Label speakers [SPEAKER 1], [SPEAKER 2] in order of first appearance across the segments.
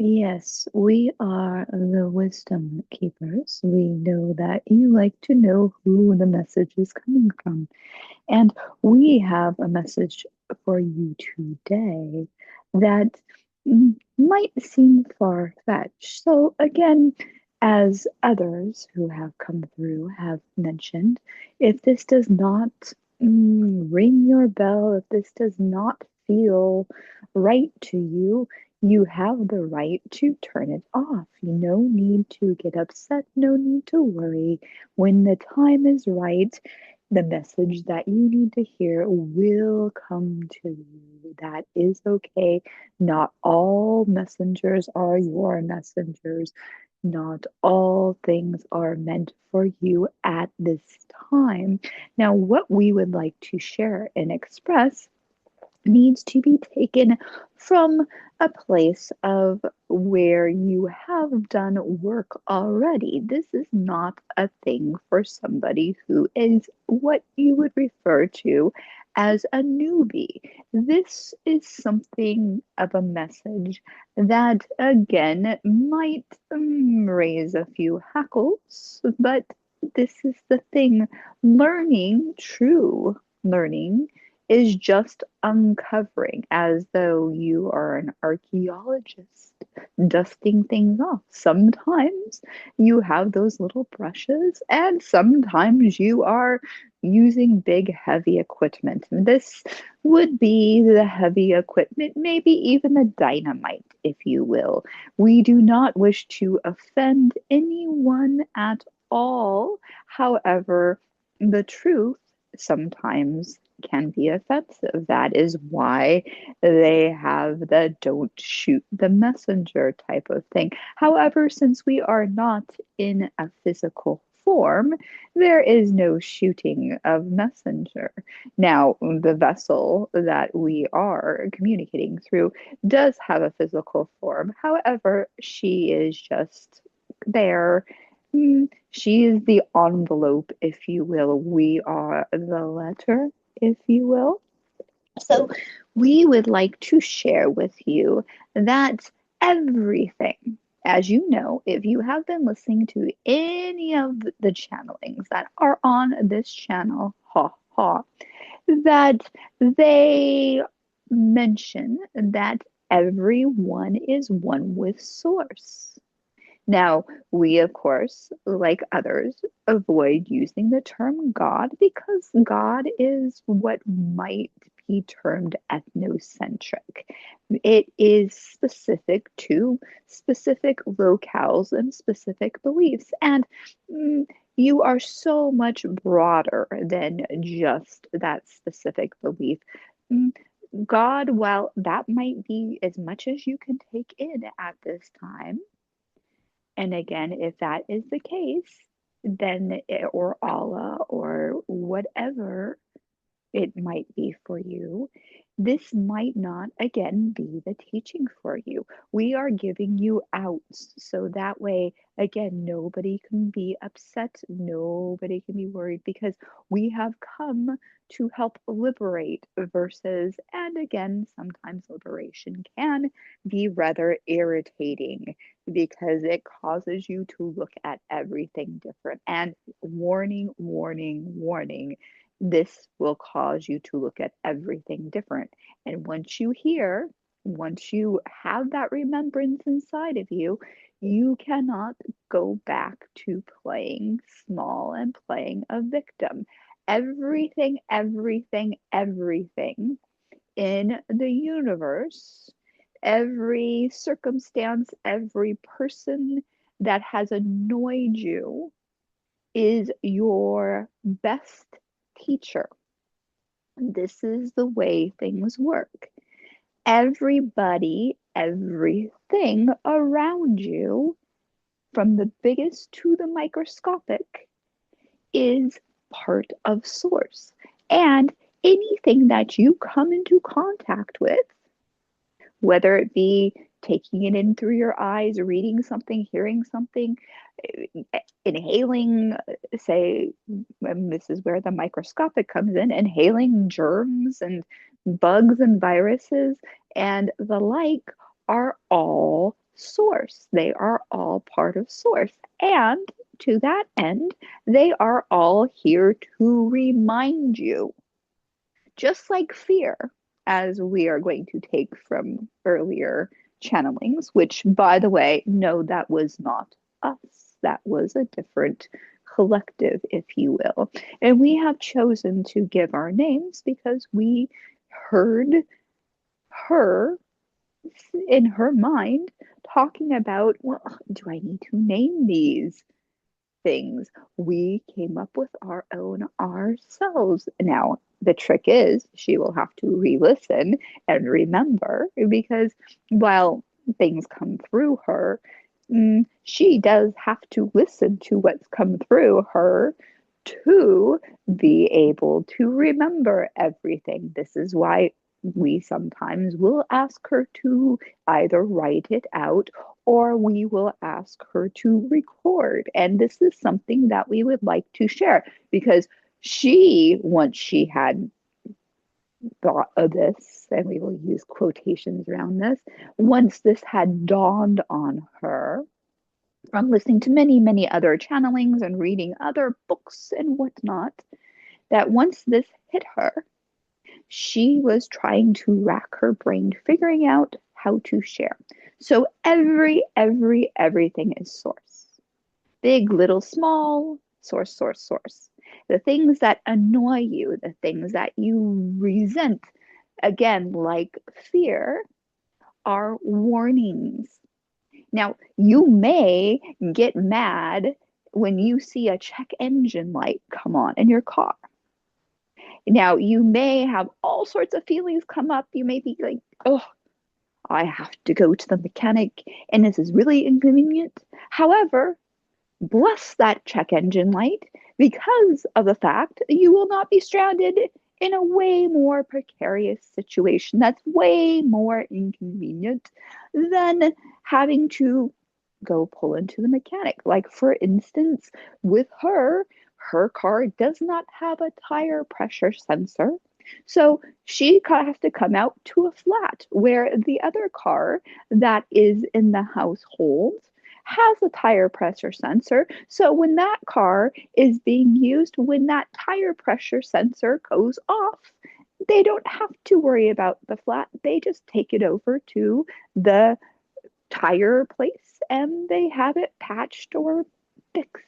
[SPEAKER 1] Yes, we are the wisdom keepers. We know that you like to know who the message is coming from. And we have a message for you today that might seem far-fetched. So, again, as others who have come through have mentioned, if this does not ring your bell, if this does not feel right to you, you have the right to turn it off. No need to get upset, no need to worry. When the time is right, the message that you need to hear will come to you. That is okay. Not all messengers are your messengers. Not all things are meant for you at this time. Now, what we would like to share and express needs to be taken from a place of where you have done work already. This is not a thing for somebody who is what you would refer to as a newbie. This is something of a message that, again, might raise a few hackles, but this is the thing. Learning, true learning, is just uncovering as though you are an archaeologist dusting things off. Sometimes you have those little brushes, and sometimes you are using big, heavy equipment. This would be the heavy equipment, maybe even the dynamite, if you will. We do not wish to offend anyone at all. However, the truth sometimes can be offensive. That is why they have the don't shoot the messenger type of thing. However, since we are not in a physical form, there is no shooting of messenger. Now, the vessel that we are communicating through does have a physical form. However, she is just there. She is the envelope, if you will. We are the letter, if you will. So, we would like to share with you that everything, as you know, if you have been listening to any of the channelings that are on this channel, that they mention that everyone is one with Source. Now, we, of course, like others, avoid using the term God because God is what might be termed ethnocentric. It is specific to specific locales and specific beliefs. And mm, you are so much broader than just that specific belief. Mm, God, well, that might be as much as you can take in at this time, and again, if that is the case, then or Allah or whatever it might be for you, this might not again be the teaching for you. We are giving you outs so that way, again, nobody can be upset, nobody can be worried because we have come to help liberate versus, and again, sometimes liberation can be rather irritating because it causes you to look at everything different. And warning, warning, warning, this will cause you to look at everything different. And once you have that remembrance inside of you, you cannot go back to playing small and playing a victim. Everything, everything, everything in the universe, every circumstance, every person that has annoyed you is your best teacher. This is the way things work. Everybody, everything around you, from the biggest to the microscopic, is part of Source. And anything that you come into contact with, whether it be taking it in through your eyes, reading something, hearing something, inhaling, say, and this is where the microscopic comes in, inhaling germs and bugs and viruses and the like are all source. They are all part of source. And to that end, they are all here to remind you, just like fear, as we are going to take from earlier channelings, which, by the way, no, that was not us. That was a different collective, if you will. And we have chosen to give our names because we heard her in her mind talking about, well, do I need to name these things? We came up with our own ourselves. Now, the trick is she will have to re-listen and remember, because while things come through her, she does have to listen to what's come through her to be able to remember everything. This is why we sometimes will ask her to either write it out, or we will ask her to record. And this is something that we would like to share, because she, once she had thought of this, and we will use quotations around this, once this had dawned on her from listening to many, many other channelings and reading other books and whatnot, that once this hit her, she was trying to rack her brain, figuring out how to share. So everything is source. Big, little, small, source, source, source. The things that annoy you, the things that you resent, again, like fear, are warnings. Now, you may get mad when you see a check engine light come on in your car. Now, you may have all sorts of feelings come up. You may be like, oh, I have to go to the mechanic, and this is really inconvenient. However, bless that check engine light, because of the fact that you will not be stranded in a way more precarious situation that's way more inconvenient than having to go pull into the mechanic. Like, for instance, with her car does not have a tire pressure sensor. So she has to come out to a flat, where the other car that is in the household has a tire pressure sensor. So when that car is being used, when that tire pressure sensor goes off, they don't have to worry about the flat. They just take it over to the tire place and they have it patched or fixed.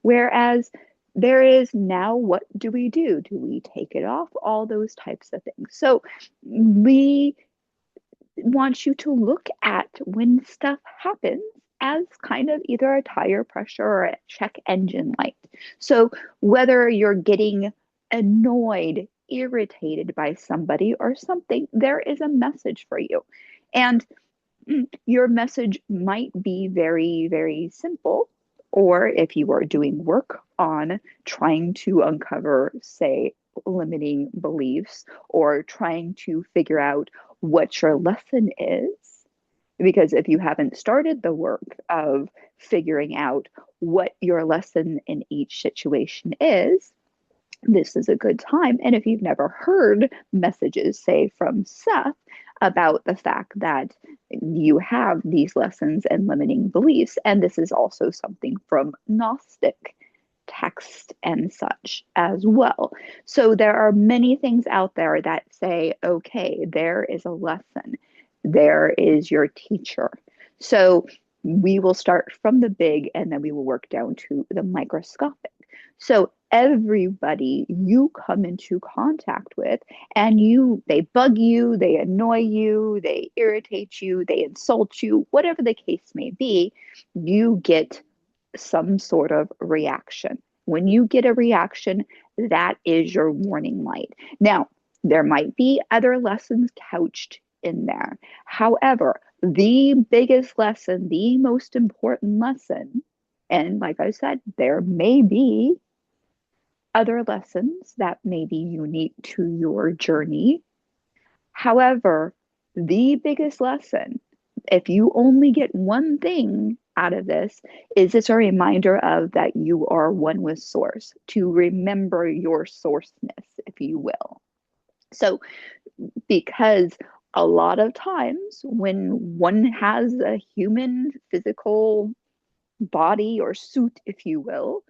[SPEAKER 1] Whereas there is now, what do we do? Do we take it off? All those types of things. So we want you to look at when stuff happens as kind of either a tire pressure or a check engine light. So whether you're getting annoyed, irritated by somebody or something, there is a message for you. And your message might be very, very simple. Or if you are doing work on trying to uncover, say, limiting beliefs, or trying to figure out what your lesson is, because if you haven't started the work of figuring out what your lesson in each situation is, this is a good time. And if you've never heard messages, say, from Seth about the fact that you have these lessons and limiting beliefs, and this is also something from Gnostic text and such as well. So there are many things out there that say, okay, there is a lesson, there is your teacher. So we will start from the big and then we will work down to the microscopic. So everybody you come into contact with, and they bug you, they annoy you, they irritate you, they insult you, whatever the case may be, you get some sort of reaction. When you get a reaction, that is your warning light. Now, there might be other lessons couched in there. However, the biggest lesson, the most important lesson, and like I said, there may be other lessons that may be unique to your journey. However, the biggest lesson, if you only get one thing out of this, is it's a reminder of that you are one with source, to remember your sourceness, if you will. So because A lot of times when one has a human physical body or suit, if you will,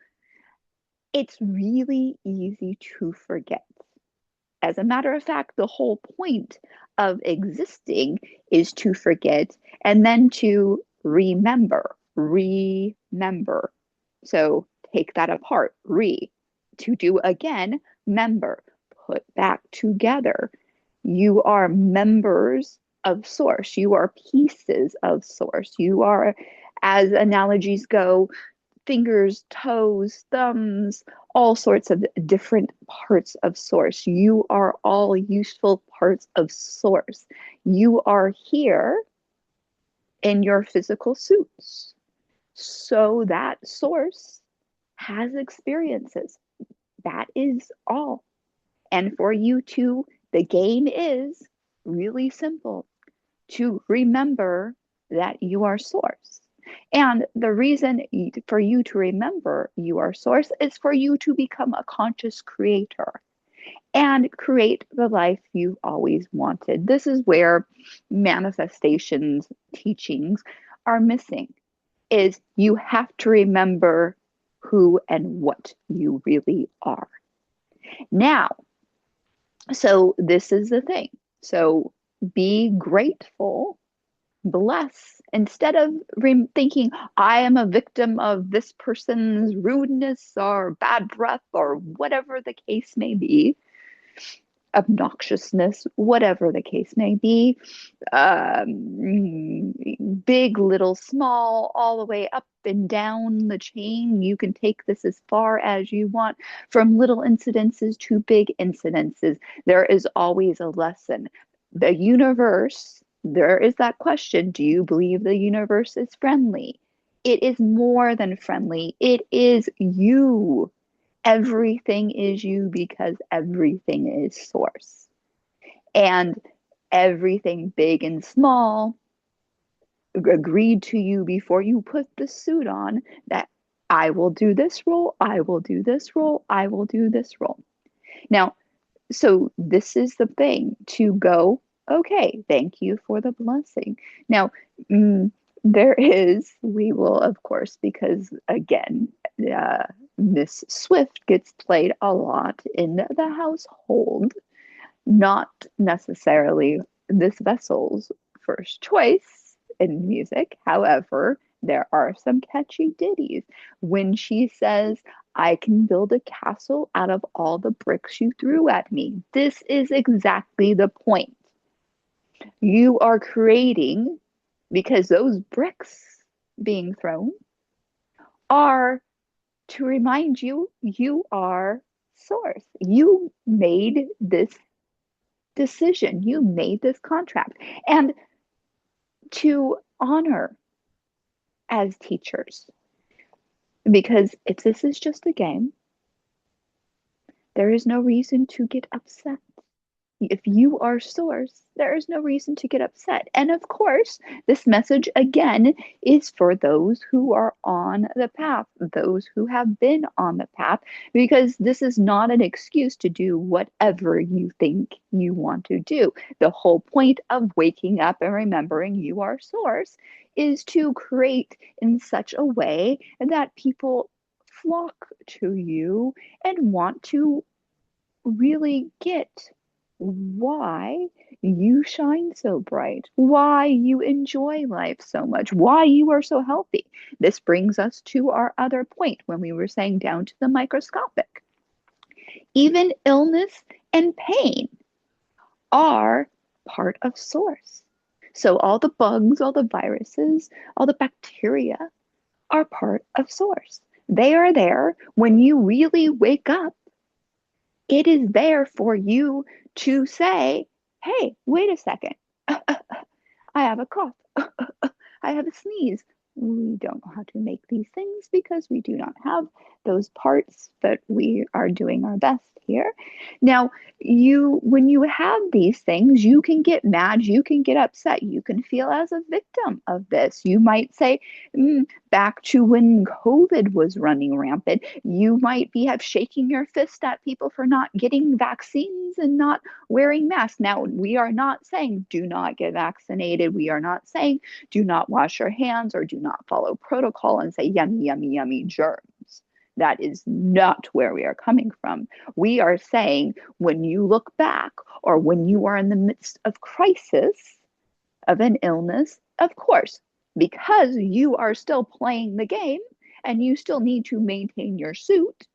[SPEAKER 1] it's really easy to forget. As a matter of fact, the whole point of existing is to forget and then to remember. Remember. So take that apart. To do again, member. Put back together. You are members of Source. You are pieces of Source. You are, as analogies go, fingers, toes, thumbs, all sorts of different parts of Source. You are all useful parts of Source. You are here in your physical suits. So that Source has experiences. That is all. And for you to, the game is really simple to remember that you are Source. And the reason for you to remember you are Source is for you to become a conscious creator and create the life you've always wanted. This is where manifestations teachings are missing, is you have to remember who and what you really are. Now, so this is the thing. So be grateful, bless, instead of thinking, I am a victim of this person's rudeness or bad breath or whatever the case may be, obnoxiousness, whatever the case may be, big, little, small, all the way up and down the chain. You can take this as far as you want, from little incidences to big incidences. There is always a lesson. The universe, there is that question, do you believe the universe is friendly? It is more than friendly. It is you. Everything is you because everything is Source. And everything big and small agreed to you before you put the suit on that I will do this role, I will do this role, I will do this role. Now, so this is the thing to go, okay, thank you for the blessing. Now, mm, there is, we will, of course, because again, uh, Miss Swift gets played a lot in the household, not necessarily this vessel's first choice in music. However, there are some catchy ditties. When she says, I can build a castle out of all the bricks you threw at me. This is exactly the point. You are creating, because those bricks being thrown are to remind you you are Source. You made this decision, you made this contract. And to honor as teachers, because if this is just a game, there is no reason to get upset. If you are Source, there is no reason to get upset. And of course, this message again is for those who are on the path, those who have been on the path, because this is not an excuse to do whatever you think you want to do. The whole point of waking up and remembering you are Source is to create in such a way that people flock to you and want to really get why you shine so bright, why you enjoy life so much, why you are so healthy. This brings us to our other point when we were saying down to the microscopic. Even illness and pain are part of Source. So all the bugs, all the viruses, all the bacteria are part of Source. They are there when you really wake up. It is there for you to say, hey, wait a second. I have a cough. I have a sneeze. We don't know how to make these things because we do not have those parts, but we are doing our best here. Now, when you have these things, you can get mad, you can get upset, you can feel as a victim of this. You might say, back to when COVID was running rampant, you might be have shaking your fist at people for not getting vaccines and not wearing masks. Now, we are not saying do not get vaccinated. We are not saying do not wash your hands or do not follow protocol and say yummy, yummy, yummy germs. That is not where we are coming from. We are saying when you look back or when you are in the midst of crisis, of an illness, of course, because you are still playing the game and you still need to maintain your suit,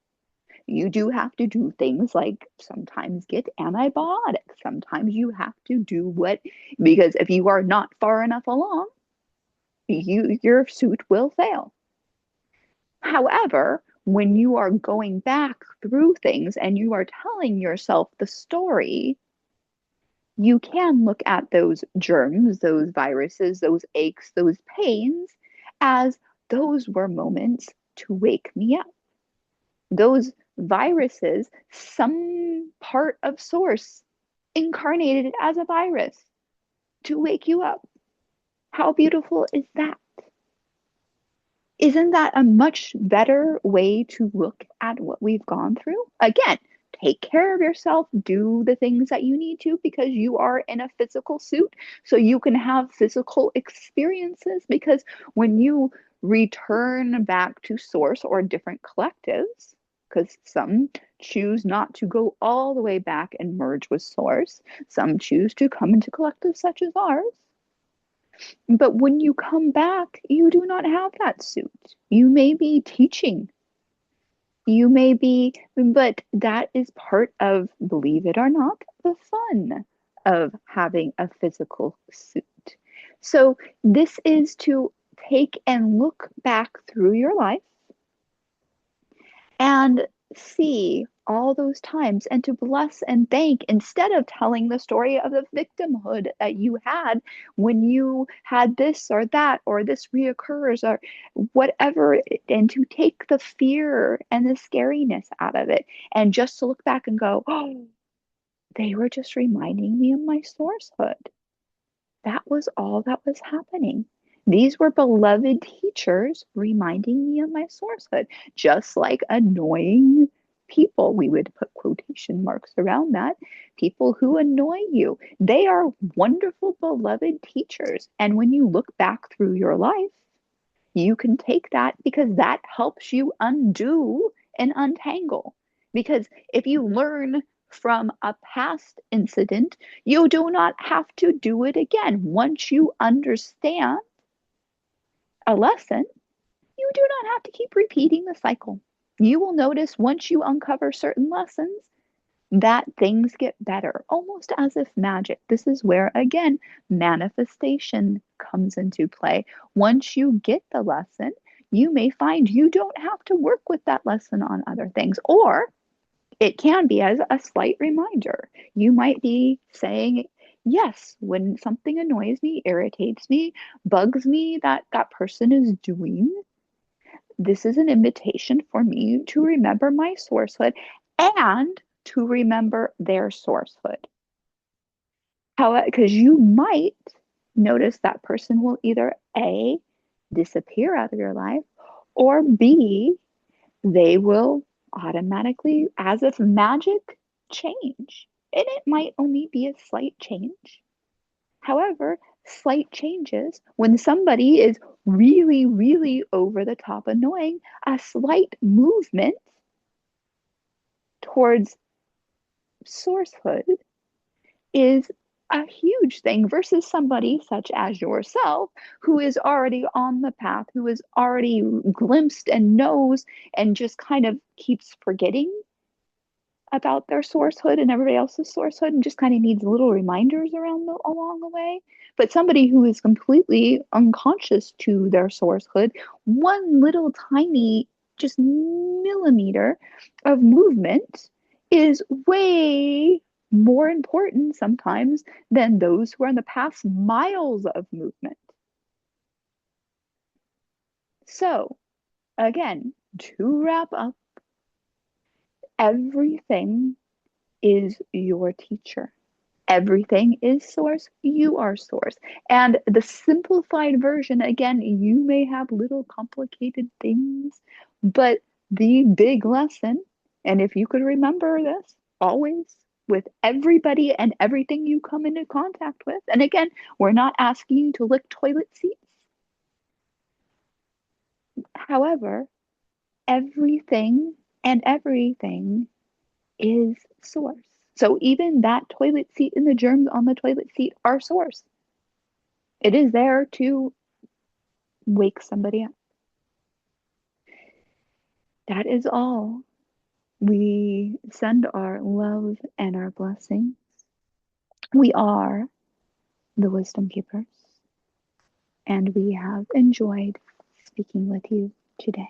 [SPEAKER 1] you do have to do things like sometimes get antibiotics. Sometimes you have to do what, because if you are not far enough along, your suit will fail. However, when you are going back through things and you are telling yourself the story, you can look at those germs, those viruses, those aches, those pains as those were moments to wake me up. Those viruses, some part of source incarnated as a virus to wake you up. How beautiful is that? Isn't that a much better way to look at what we've gone through? Again, take care of yourself, do the things that you need to because you are in a physical suit so you can have physical experiences. Because when you return back to source or different collectives, because some choose not to go all the way back and merge with source, some choose to come into collectives such as ours. But when you come back, you do not have that suit. You may be teaching. You may be, but that is part of, believe it or not, the fun of having a physical suit. So this is to take and look back through your life and see all those times and to bless and thank instead of telling the story of the victimhood that you had when you had this or that or this reoccurs or whatever, and to take the fear and the scariness out of it and just to look back and go, oh, they were just reminding me of my sourcehood. That was all that was happening. These were beloved teachers reminding me of my sourcehood, just like annoying people. We would put quotation marks around that. People who annoy you, they are wonderful, beloved teachers. And when you look back through your life, you can take that because that helps you undo and untangle. Because if you learn from a past incident, you do not have to do it again. Once you understand a lesson, you do not have to keep repeating the cycle. You will notice once you uncover certain lessons that things get better, almost as if magic. This is where, again, manifestation comes into play. Once you get the lesson, you may find you don't have to work with that lesson on other things, or it can be as a slight reminder. You might be saying, yes, when something annoys me, irritates me, bugs me that that person is doing, this is an invitation for me to remember my sourcehood and to remember their sourcehood. How, because you might notice that person will either A, disappear out of your life, or B, they will automatically, as if magic, change. And it might only be a slight change. However, slight changes, when somebody is really, really over the top annoying, a slight movement towards sourcehood is a huge thing versus somebody such as yourself who is already on the path, who is already glimpsed and knows and just kind of keeps forgetting about their sourcehood and everybody else's sourcehood and just kind of needs little reminders along the way. But somebody who is completely unconscious to their sourcehood, one little tiny, just millimeter of movement is way more important sometimes than those who are in the past miles of movement. So, again, to wrap up, everything is your teacher. Everything is source, you are source. And the simplified version, again, you may have little complicated things, but the big lesson, and if you could remember this always with everybody and everything you come into contact with, and again, we're not asking you to lick toilet seats. However, everything and everything is source. So even that toilet seat and the germs on the toilet seat are source. It is there to wake somebody up. That is all. We send our love and our blessings. We are the Wisdom Keepers, and we have enjoyed speaking with you today.